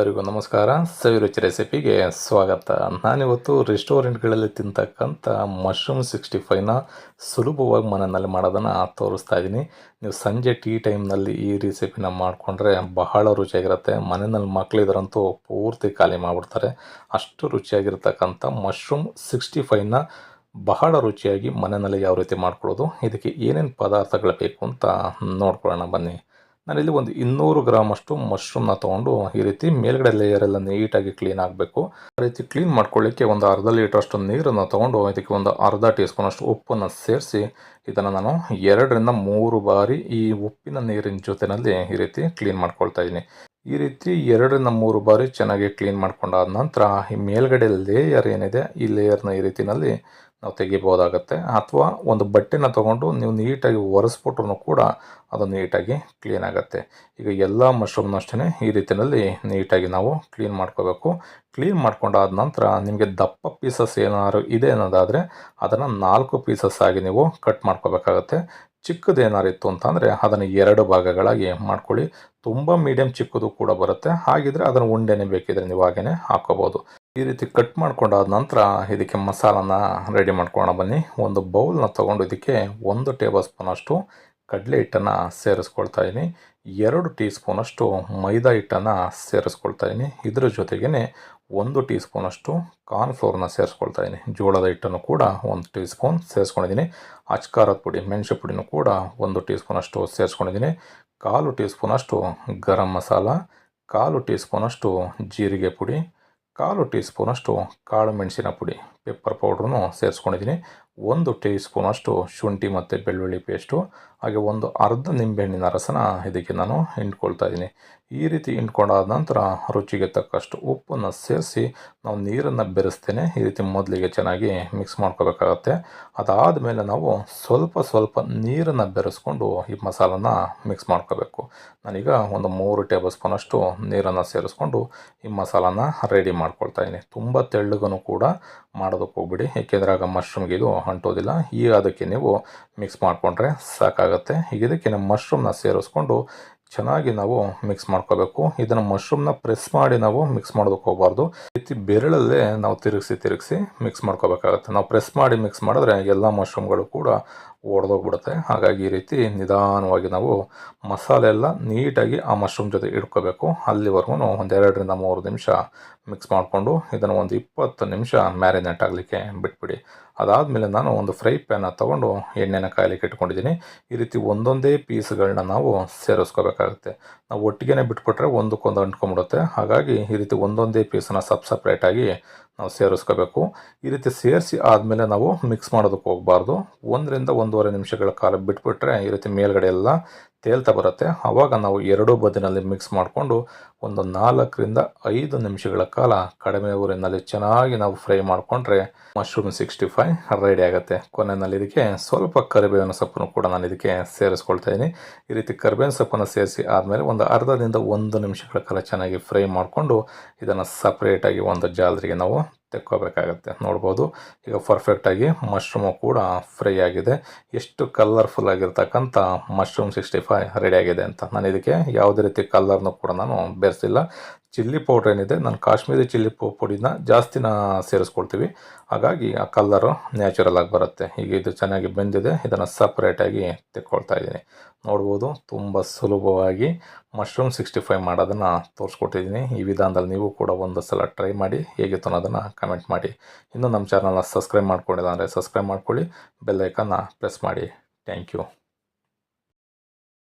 ಎಲ್ಲರಿಗೂ ನಮಸ್ಕಾರ. ಸವಿರುಚಿ ರೆಸಿಪಿಗೆ ಸ್ವಾಗತ. ನಾನಿವತ್ತು ರೆಸ್ಟೋರೆಂಟ್ಗಳಲ್ಲಿ ತಿಂತಕ್ಕಂಥ ಮಶ್ರೂಮ್ 65ನ ಸುಲಭವಾಗಿ ಮನೆಯಲ್ಲಿ ಮಾಡೋದನ್ನು ತೋರಿಸ್ತಾ ಇದ್ದೀನಿ. ನೀವು ಸಂಜೆ ಟೀ ಟೈಮ್ನಲ್ಲಿ ಈ ರೆಸಿಪಿನ ಮಾಡಿಕೊಂಡ್ರೆ ಬಹಳ ರುಚಿಯಾಗಿರುತ್ತೆ. ಮನೆಯಲ್ಲಿ ಮಕ್ಕಳಿದ್ರಂತೂ ಪೂರ್ತಿ ಖಾಲಿ ಮಾಡಿಬಿಡ್ತಾರೆ. ಅಷ್ಟು ರುಚಿಯಾಗಿರ್ತಕ್ಕಂಥ ಮಶ್ರೂಮ್ 65ನ ಬಹಳ ರುಚಿಯಾಗಿ ಮನೆಯಲ್ಲಿ ಯಾವ ರೀತಿ ಮಾಡ್ಕೊಳ್ಳೋದು, ಇದಕ್ಕೆ ಏನೇನು ಪದಾರ್ಥಗಳು ಬೇಕು ಅಂತ ನೋಡ್ಕೊಳ್ಳೋಣ ಬನ್ನಿ. ನಾನಿಲ್ಲಿ ಒಂದು 200 ಗ್ರಾಮಷ್ಟು ಮಶ್ರೂಮ್ನ ತೊಗೊಂಡು ಈ ರೀತಿ ಮೇಲ್ಗಡೆ ಲೇಯರ್ ಎಲ್ಲ ನೀಟಾಗಿ ಕ್ಲೀನ್ ಆಗಬೇಕು. ಆ ರೀತಿ ಕ್ಲೀನ್ ಮಾಡ್ಕೊಳ್ಳಿಕ್ಕೆ ಒಂದು ಅರ್ಧ ಲೀಟ್ರಷ್ಟು ನೀರನ್ನು ತೊಗೊಂಡು ಇದಕ್ಕೆ ಒಂದು ಅರ್ಧ ಟೀ ಸ್ಪೂನಷ್ಟು ಉಪ್ಪನ್ನು ಸೇರಿಸಿ ಇದನ್ನು ನಾನು 2 ರಿಂದ 3 ಬಾರಿ ಈ ಉಪ್ಪಿನ ನೀರಿನ ಜೊತೆಯಲ್ಲಿ ಈ ರೀತಿ ಕ್ಲೀನ್ ಮಾಡ್ಕೊಳ್ತಾ ಇದ್ದೀನಿ. ಈ ರೀತಿ 2 ರಿಂದ 3 ಬಾರಿ ಚೆನ್ನಾಗಿ ಕ್ಲೀನ್ ಮಾಡ್ಕೊಂಡಾದ ನಂತರ ಈ ಮೇಲ್ಗಡೆ ಲೇಯರ್ ಏನಿದೆ ಈ ಲೇಯರ್ನ ಈ ರೀತಿಯಲ್ಲಿ ನಾವು ತೆಗಿಬೋದಾಗತ್ತೆ. ಅಥವಾ ಒಂದು ಬಟ್ಟೆನ ತೊಗೊಂಡು ನೀವು ನೀಟಾಗಿ ಒರೆಸ್ಬಿಟ್ರು ಕೂಡ ಅದು ನೀಟಾಗಿ ಕ್ಲೀನ್ ಆಗುತ್ತೆ. ಈಗ ಎಲ್ಲ ಮಶ್ರೂಮ್ನಷ್ಟೇ ಈ ರೀತಿಯಲ್ಲಿ ನೀಟಾಗಿ ನಾವು ಕ್ಲೀನ್ ಮಾಡ್ಕೋಬೇಕು. ಕ್ಲೀನ್ ಮಾಡ್ಕೊಂಡಾದ ನಂತರ ನಿಮಗೆ ದಪ್ಪ ಪೀಸಸ್ ಏನಾದ್ರು ಇದೆ ಅನ್ನೋದಾದರೆ ಅದನ್ನು 4 ಪೀಸಸ್ ಆಗಿ ನೀವು ಕಟ್ ಮಾಡ್ಕೋಬೇಕಾಗತ್ತೆ. ಚಿಕ್ಕದು ಏನಾರು ಇತ್ತು ಅಂತಂದರೆ ಅದನ್ನು 2 ಭಾಗಗಳಾಗಿ ಮಾಡ್ಕೊಳ್ಳಿ. ತುಂಬ ಮೀಡಿಯಮ್ ಚಿಕ್ಕದು ಕೂಡ ಬರುತ್ತೆ. ಹಾಗಿದ್ರೆ ಅದನ್ನು ಉಂಡೆನೇ ಬೇಕಿದ್ರೆ ನೀವು ಹಾಗೇ ಹಾಕೋಬೋದು. ಈ ರೀತಿ ಕಟ್ ಮಾಡ್ಕೊಂಡಾದ ನಂತರ ಇದಕ್ಕೆ ಮಸಾಲಾನ ರೆಡಿ ಮಾಡ್ಕೊಳ್ಳೋಣ ಬನ್ನಿ. ಒಂದು ಬೌಲ್ನ ತೊಗೊಂಡು ಇದಕ್ಕೆ 1 ಟೇಬಲ್ ಸ್ಪೂನಷ್ಟು ಕಡಲೆ ಹಿಟ್ಟನ್ನು ಸೇರಿಸ್ಕೊಳ್ತಾ ಇದ್ದೀನಿ. 2 ಟೀ ಸ್ಪೂನಷ್ಟು ಮೈದಾ ಹಿಟ್ಟನ್ನು ಸೇರಿಸ್ಕೊಳ್ತಾ ಇದ್ದೀನಿ. ಇದರ ಜೊತೆಗೇ 1 ಟೀ ಸ್ಪೂನಷ್ಟು ಕಾರ್ನ್ಫ್ಲೋರ್ನ ಸೇರಿಸ್ಕೊಳ್ತಾ ಇದ್ದೀನಿ. ಜೋಳದ ಹಿಟ್ಟನ್ನು ಕೂಡ 1 ಟೀ ಸ್ಪೂನ್ ಸೇರಿಸ್ಕೊಂಡಿದ್ದೀನಿ. ಅಚ್ಕಾರದ ಪುಡಿ ಮೆಣಸು ಪುಡಿನೂ ಕೂಡ 1 ಟೀ ಸ್ಪೂನಷ್ಟು ಸೇರಿಸ್ಕೊಂಡಿದ್ದೀನಿ. 1/4 ಟೀ ಸ್ಪೂನಷ್ಟು ಗರಂ ಮಸಾಲ, 1/4 ಟೀ ಸ್ಪೂನಷ್ಟು ಜೀರಿಗೆ ಪುಡಿ, 1/4 ಟೀ ಸ್ಪೂನಷ್ಟು ಕಾಳು ಮೆಣಸಿನ ಪುಡಿ ಪೆಪ್ಪರ್ ಪೌಡ್ರನ್ನು ಸೇರಿಸ್ಕೊಂಡಿದ್ದೀನಿ. 1 ಟೀ ಸ್ಪೂನಷ್ಟು ಶುಂಠಿ ಮತ್ತು ಬೆಳ್ಳುಳ್ಳಿ ಪೇಸ್ಟು, ಹಾಗೆ ಒಂದು ಅರ್ಧ ನಿಂಬೆಹಣ್ಣಿನ ರಸನ ಇದಕ್ಕೆ ನಾನು ಹಿಂಡ್ಕೊಳ್ತಾ ಇದ್ದೀನಿ. ಈ ರೀತಿ ಹಿಂಡ್ಕೊಂಡಾದ ನಂತರ ರುಚಿಗೆ ತಕ್ಕಷ್ಟು ಉಪ್ಪನ್ನು ಸೇರಿಸಿ ನಾವು ನೀರನ್ನು ಬೆರೆಸ್ತೇನೆ ಈ ರೀತಿ ಮೊದಲಿಗೆ ಚೆನ್ನಾಗಿ ಮಿಕ್ಸ್ ಮಾಡ್ಕೋಬೇಕಾಗತ್ತೆ. ಅದಾದಮೇಲೆ ನಾವು ಸ್ವಲ್ಪ ನೀರನ್ನು ಬೆರೆಸ್ಕೊಂಡು ಈ ಮಸಾಲನ ಮಿಕ್ಸ್ ಮಾಡ್ಕೋಬೇಕು. ನಾನೀಗ ಒಂದು 3 ಟೇಬಲ್ ಸ್ಪೂನಷ್ಟು ನೀರನ್ನು ಸೇರಿಸ್ಕೊಂಡು ಈ ಮಸಾಲಾನ ರೆಡಿ ಮಾಡ್ಕೊಳ್ತಾ ಇದ್ದೀನಿ. ತುಂಬ ತೆಳ್ಳಗೂ ಕೂಡ ಮಾಡೋದಕ್ಕೆ ಹೋಗ್ಬಿಡಿ, ಏಕೆಂದರೆ ಆಗ ಮಶ್ರೂಮ್ಗೆ ಇದು ಅಂಟೋದಿಲ್ಲ. ಈಗ ಅದಕ್ಕೆ ನೀವು ಮಿಕ್ಸ್ ಮಾಡಿಕೊಂಡ್ರೆ ಸಾಕಾಗುತ್ತೆ. ಈಗ ಇದಕ್ಕೆ ಮಶ್ರೂಮ್ನ ಸೇರಿಸ್ಕೊಂಡು ಚೆನ್ನಾಗಿ ನಾವು ಮಿಕ್ಸ್ ಮಾಡ್ಕೋಬೇಕು. ಇದನ್ನು ಮಶ್ರೂಮ್ನ ಪ್ರೆಸ್ ಮಾಡಿ ನಾವು ಮಿಕ್ಸ್ ಮಾಡೋದಕ್ಕೆ ಹೋಗಬಾರ್ದು. ಈ ರೀತಿ ಬೆರಳಲ್ಲೇ ನಾವು ತಿರುಗಿಸಿ ಮಿಕ್ಸ್ ಮಾಡ್ಕೋಬೇಕಾಗತ್ತೆ. ನಾವು ಪ್ರೆಸ್ ಮಾಡಿ ಮಿಕ್ಸ್ ಮಾಡಿದ್ರೆ ಎಲ್ಲ ಮಶ್ರೂಮ್ಗಳು ಕೂಡ ಒಡೆದೋಗ್ಬಿಡುತ್ತೆ. ಹಾಗಾಗಿ ಈ ರೀತಿ ನಿಧಾನವಾಗಿ ನಾವು ಮಸಾಲೆ ಎಲ್ಲ ನೀಟಾಗಿ ಆ ಮಶ್ರೂಮ್ ಜೊತೆ ಇಟ್ಕೋಬೇಕು. ಅಲ್ಲಿವರೆಗೂ ಒಂದು 2 ರಿಂದ 3 ನಿಮಿಷ ಮಿಕ್ಸ್ ಮಾಡಿಕೊಂಡು ಇದನ್ನು ಒಂದು 20 ನಿಮಿಷ ಮ್ಯಾರಿನೇಟ್ ಆಗಲಿಕ್ಕೆ ಬಿಟ್ಬಿಡಿ. ಅದಾದಮೇಲೆ ನಾನು ಒಂದು ಫ್ರೈ ಪ್ಯಾನ ತೊಗೊಂಡು ಎಣ್ಣೆನ ಕಾಯಲಿಕ್ಕೆ ಇಟ್ಕೊಂಡಿದ್ದೀನಿ. ಈ ರೀತಿ ಒಂದೊಂದೇ ಪೀಸ್ಗಳನ್ನ ನಾವು ಸೇರಿಸ್ಕೋಬೇಕಾಗುತ್ತೆ. ನಾವು ಒಟ್ಟಿಗೆ ಬಿಟ್ಬಿಟ್ರೆ ಒಂದಕ್ಕೊಂದು ಅಂಟ್ಕೊಂಡ್ಬಿಡುತ್ತೆ. ಹಾಗಾಗಿ ಈ ರೀತಿ ಒಂದೊಂದೇ ಪೀಸನ್ನ ಸಪ್ರೇಟಾಗಿ ನಾವು ಸೇರಿಸ್ಕೋಬೇಕು. ಈ ರೀತಿ ಸೇರಿಸಿ ಆದಮೇಲೆ ನಾವು ಮಿಕ್ಸ್ ಮಾಡೋದಕ್ಕೆ ಹೋಗಬಾರ್ದು. 1 ರಿಂದ 1.5 ನಿಮಿಷಗಳ ಕಾಲ ಬಿಟ್ಬಿಟ್ರೆ ಈ ರೀತಿ ಮೇಲ್ಗಡೆ ಎಲ್ಲ ತೇಲ್ತಾ ಬರುತ್ತೆ. ಆವಾಗ ನಾವು 2 ಬದಿನಲ್ಲಿ ಮಿಕ್ಸ್ ಮಾಡಿಕೊಂಡು ಒಂದು 4 ರಿಂದ 5 ನಿಮಿಷಗಳ ಕಾಲ ಕಡಿಮೆ ಊರಿನಲ್ಲಿ ಚೆನ್ನಾಗಿ ನಾವು ಫ್ರೈ ಮಾಡಿಕೊಂಡ್ರೆ ಮಶ್ರೂಮ್ 65 ರೆಡಿ ಆಗುತ್ತೆ. ಕೊನೆಯಲ್ಲಿ ಇದಕ್ಕೆ ಸ್ವಲ್ಪ ಕರಿಬೇವಿನ ಸೊಪ್ಪನ್ನು ಕೂಡ ನಾನು ಇದಕ್ಕೆ ಸೇರಿಸ್ಕೊಳ್ತಾ ಇದ್ದೀನಿ. ಈ ರೀತಿ ಕರಿಬೇವಿನ ಸೊಪ್ಪನ್ನು ಸೇರಿಸಿ ಆದಮೇಲೆ ಒಂದು ಅರ್ಧದಿಂದ 1 ನಿಮಿಷಗಳ ಕಾಲ ಚೆನ್ನಾಗಿ ಫ್ರೈ ಮಾಡಿಕೊಂಡು ಇದನ್ನು ಸಪ್ರೇಟಾಗಿ ಒಂದು ಜಾಲರಿಗೆ ನಾವು ತೆಕ್ಕೋಬೇಕಾಗತ್ತೆ. ನೋಡ್ಬೋದು ಈಗ ಪರ್ಫೆಕ್ಟಾಗಿ ಮಶ್ರೂಮು ಕೂಡ ಫ್ರೈ ಆಗಿದೆ. ಎಷ್ಟು ಕಲರ್ಫುಲ್ ಆಗಿರ್ತಕ್ಕಂಥ ಮಶ್ರೂಮ್ 65 ರೆಡಿ ಆಗಿದೆ ಅಂತ. ನಾನು ಇದಕ್ಕೆ ಯಾವುದೇ ರೀತಿ ಕಲರ್ನೂ ಕೂಡ ನಾನು ಬೆರೆಸಿಲ್ಲ. ಚಿಲ್ಲಿ ಪೌಡ್ರ್ ಏನಿದೆ, ನಾನು ಕಾಶ್ಮೀರಿ ಚಿಲ್ಲಿ ಪುಡಿನ ಜಾಸ್ತಿನ ಸೇರಿಸ್ಕೊಳ್ತೀವಿ. ಹಾಗಾಗಿ ಆ ಕಲ್ಲರು ನ್ಯಾಚುರಲ್ ಆಗಿ ಬರುತ್ತೆ. ಈಗ ಇದು ಚೆನ್ನಾಗಿ ಬೆಂದಿದೆ. ಇದನ್ನು ಸಪ್ರೇಟಾಗಿ ತೆಕ್ಕೊಳ್ತಾ ಇದ್ದೀನಿ. ನೋಡ್ಬೋದು ತುಂಬ ಸುಲಭವಾಗಿ ಮಶ್ರೂಮ್ 65 ಮಾಡೋದನ್ನು ತೋರಿಸ್ಕೊಟ್ಟಿದ್ದೀನಿ. ಈ ವಿಧಾನದಲ್ಲಿ ನೀವು ಕೂಡ ಒಂದು ಸಲ ಟ್ರೈ ಮಾಡಿ, ಹೇಗಿತ್ತು ಅನ್ನೋದನ್ನು ಕಮೆಂಟ್ ಮಾಡಿ. ಇನ್ನೂ ನಮ್ಮ ಚಾನಲ್ನ ಸಬ್ಸ್ಕ್ರೈಬ್ ಮಾಡ್ಕೊಂಡಿಲ್ಲ ಅಂದರೆ ಸಬ್ಸ್ಕ್ರೈಬ್ ಮಾಡ್ಕೊಳ್ಳಿ, ಬೆಲ್ ಐಕನ್ನ ಪ್ರೆಸ್ ಮಾಡಿ. Thank you.